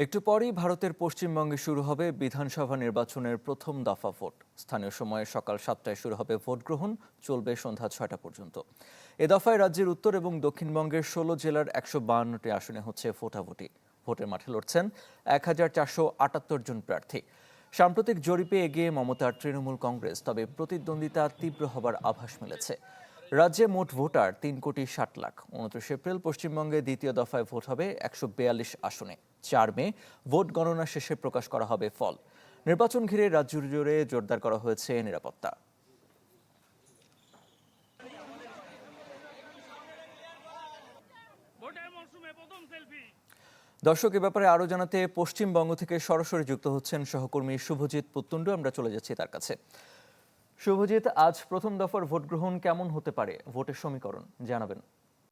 একটু পরেই ভারতের পশ্চিমবঙ্গে শুরু হবে বিধানসভা নির্বাচনের প্রথম দফা ভোট। স্থানীয় সময়ে সকাল 7টায় শুরু হবে ভোট গ্রহণ, চলবে সন্ধ্যা 6টা পর্যন্ত। এ দফায় রাজ্যের উত্তর এবং দক্ষিণবঙ্গের 16 জেলার 152টি আসনে হচ্ছে ভোটাভুটি। ভোটের মাঠে লড়ছেন 1478 জন প্রার্থী। সাম্প্রতিক জরিপে এগিয়ে মমতার তৃণমূল কংগ্রেস, তবে প্রতিদ্বন্দ্বিতা তীব্র হবার আভাস মিলেছে। রাজ্যে মোট ভোটার 3,60,00,000। 29 এপ্রিল পশ্চিমবঙ্গে দ্বিতীয় দফায় ভোট হবে 142 আসনে। 4 মে ভোট গণনা শেষে প্রকাশ করা হবে ফল। নির্বাচন ঘিরে রাজ্য জুড়ে জোরদার করা হয়েছে নিরাপত্তা। দর্শক, এ ব্যাপারে আরো জানাতে পশ্চিমবঙ্গ থেকে সরাসরি যুক্ত হচ্ছেন সহকর্মী শুভজিৎ পুত্তুণ্ড। আমরা চলে যাচ্ছি তার কাছে। শুভজিৎ, আজ প্রথম দফার ভোট গ্রহণ কেমন হতে পারে? ভোটের সমীকরণ জানাবেন।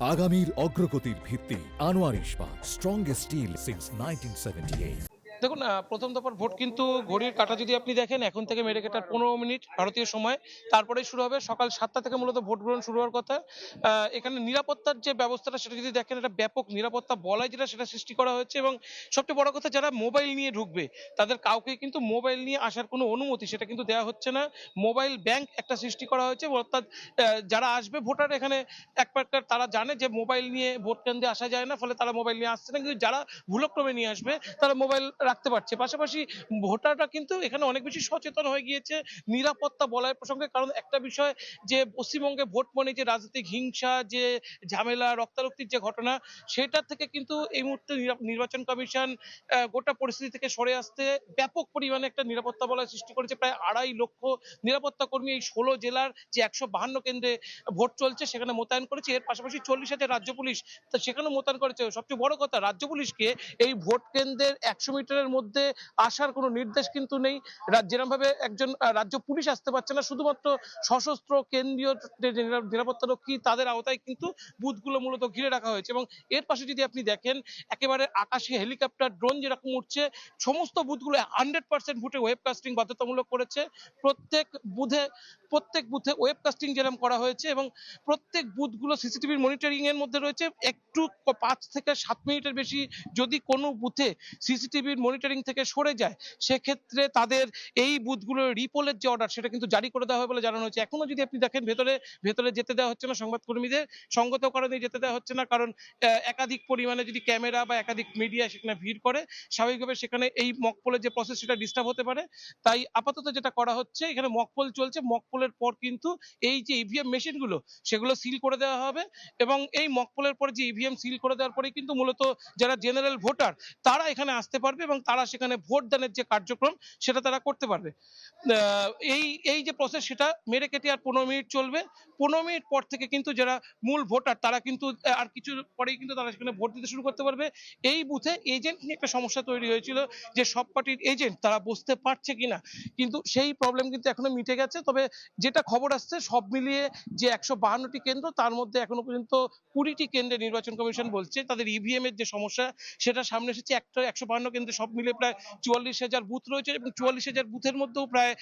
আগামীর অগ্রগতির ভিত্তি আনোয়ার ইস্পাত, স্ট্রংগেস্ট স্টিল সিন্স 1978। দেখুন, প্রথম দফার ভোট কিন্তু ঘড়ির কাঁটা যদি আপনি দেখেন, এখন থেকে মেরে কাটার 15 মিনিট ভারতীয় সময়, তারপরেই শুরু হবে। সকাল 7টা থেকে মূলত ভোট গ্রহণ শুরু হওয়ার কথা। এখানে নিরাপত্তার যে ব্যবস্থাটা সেটা যদি দেখেন, এটা ব্যাপক নিরাপত্তা বলাই যেটা সেটা সৃষ্টি করা হয়েছে। এবং সবচেয়ে বড় কথা, যারা মোবাইল নিয়ে ঢুকবে তাদের কাউকে কিন্তু মোবাইল নিয়ে আসার কোনো অনুমতি সেটা কিন্তু দেওয়া হচ্ছে না। মোবাইল ব্যাংক একটা সৃষ্টি করা হয়েছে, অর্থাৎ যারা আসবে ভোটার, এখানে এক প্রকার তারা জানে যে মোবাইল নিয়ে ভোট কেন্দ্রে আসা যায় না, ফলে তারা মোবাইল নিয়ে আসছে না। কিন্তু যারা ভুলক্রমে নিয়ে আসবে তারা মোবাইল রাখতে পারছে। পাশাপাশি ভোটাররা কিন্তু এখানে অনেক বেশি সচেতন হয়ে গিয়েছে নিরাপত্তা বলয়ের প্রসঙ্গে। কারণ একটা বিষয়, যে পশ্চিমবঙ্গে ভোট মানে যে রাজনৈতিক হিংসা, যে ঝামেলা, রক্তারক্তির যে ঘটনা, সেটার থেকে কিন্তু এই মুহূর্তে নির্বাচন কমিশন গোটা পরিস্থিতি থেকে সরে আসতে ব্যাপক পরিমাণে একটা নিরাপত্তা বলয় সৃষ্টি করেছে। প্রায় 2.5 লক্ষ নিরাপত্তা কর্মী এই 16 জেলার যে 152 কেন্দ্রে ভোট চলছে সেখানে মোতায়েন করেছে। এর পাশাপাশি 40,000 রাজ্য পুলিশ তা সেখানেও মোতায়েন করেছে। সবচেয়ে বড় কথা, রাজ্য পুলিশকে এই ভোট কেন্দ্রের 100 মিটারের মধ্যে আসার কোনো নির্দেশ কিন্তু নেই। যেরকম ভাবে একজন রাজ্য পুলিশ আসতে পারছে না, শুধুমাত্র সশস্ত্র কেন্দ্রীয় যে নিরাপত্তা রক্ষী তাদের আওতায় কিন্তু বুথগুলো মূলত ঘিরে রাখা হয়েছে। এবং এর পাশে যদি আপনি দেখেন, একেবারে আকাশে হেলিকপ্টার, ড্রোন যেরকম উঠছে, সমস্ত বুথগুলো 100% ভোটে ওয়েবকাস্টিং বাধ্যতামূলক করেছে। প্রত্যেক বুথে ওয়েবকাস্টিং যেরকম করা হয়েছে, এবং প্রত্যেক বুথগুলো সিসিটিভির মনিটরিং এর মধ্যে রয়েছে। একটু 5 থেকে 7 মিনিটের বেশি যদি কোনো বুথে সিসিটিভির মনিটরিং থেকে সরে যায়, সেক্ষেত্রে তাদের এই বুথগুলোর রিপোলের যে অর্ডার সেটা কিন্তু জারি করে দেওয়া হবে বলে জানানো হয়েছে। এখনো যদি আপনি দেখেন, ভেতরে যেতে দেওয়া হচ্ছে না সংবাদকর্মীদের, সঙ্গত কারণে যেতে দেওয়া হচ্ছে না। কারণ একাধিক পরিমাণে যদি ক্যামেরা বা একাধিক মিডিয়া সেখানে ভিড় করে, স্বাভাবিকভাবে সেখানে এই মকপোলের যে প্রসেস সেটা ডিস্টার্ব হতে পারে। তাই আপাতত যেটা করা হচ্ছে, এখানে মকপোল চলছে। মকপোলের পর কিন্তু এই যে ইভিএম মেশিনগুলো সেগুলো সিল করে দেওয়া হবে। এবং এই মকপোলের পরে যে ইভিএম সিল করে দেওয়ার পরেই কিন্তু মূলত যারা জেনারেল ভোটার তারা এখানে আসতে পারবে এবং তারা সেখানে ভোটদানের যে কার্যক্রম সেটা তারা করতে পারবে। এই এই যে প্রসেস সেটা মেরে কেটে আর 15 মিনিট চলবে। 15 মিনিট পর থেকে কিন্তু যারা মূল ভোটার তারা কিন্তু আর কিছু পরেই কিন্তু তারা সেখানে ভোট দিতে শুরু করতে পারবে। এই বুথে এজেন্ট নিয়ে একটা সমস্যা তৈরি হয়েছিল, যে সব পার্টির এজেন্ট তারা বসতে পারছে কিনা, কিন্তু সেই প্রবলেম কিন্তু এখনো মিটে গেছে। তবে যেটা খবর আসছে, সব মিলিয়ে যে 152টি কেন্দ্র, তার মধ্যে এখনো পর্যন্ত 20টি কেন্দ্রে নির্বাচন কমিশন বলছে তাদের ইভিএম এর যে সমস্যা সেটা সামনে এসেছে। 152 কেন্দ্রে সব মিলে প্রায় 44,000 বুথ রয়েছে, এবং 44,000 বুথের মধ্যেও প্রায়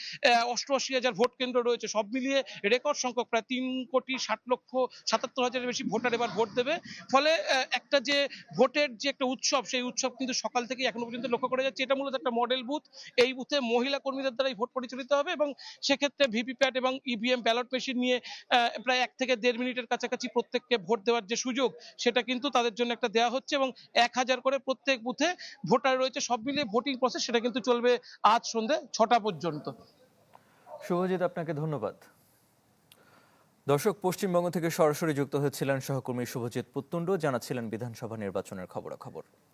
88,000 ভোট কেন্দ্র রয়েছে। সব মিলিয়ে রেকর্ড সংখ্যক প্রায় 3,60,77,000 বেশি ভোটার এবার ভোট দেবে। ফলে একটা যে ভোটের যে একটা উৎসব, সেই উৎসব কিন্তু সকাল থেকে এখনো পর্যন্ত লক্ষ্য করা যাচ্ছে। এটা মূলত একটা মডেল বুথ। এই বুথে মহিলা কর্মীদের দ্বারাই ভোট পরিচালিত হবে, এবং সেক্ষেত্রে ভিভিপ্যাট এবং ইভিএম ব্যালট মেশিন নিয়ে প্রায় 1 থেকে 1.5 মিনিটের কাছাকাছি প্রত্যেককে ভোট দেওয়ার যে সুযোগ সেটা কিন্তু তাদের জন্য একটা দেওয়া হচ্ছে। এবং 1000 করে প্রত্যেক বুথে ভোটার রয়েছে। সব মিলিয়ে ভোটিং প্রসেস সেটা কিন্তু চলবে আজ সন্ধ্যে 6টা পর্যন্ত। শুভজিৎ, আপনাকে ধন্যবাদ। দর্শক, পশ্চিমবঙ্গ থেকে সরাসরি যুক্ত হয়েছিলেন সহকর্মী শুভজিৎ পুত্তুণ্ড, জানাচ্ছিলেন বিধানসভা নির্বাচনের খবরাখবর।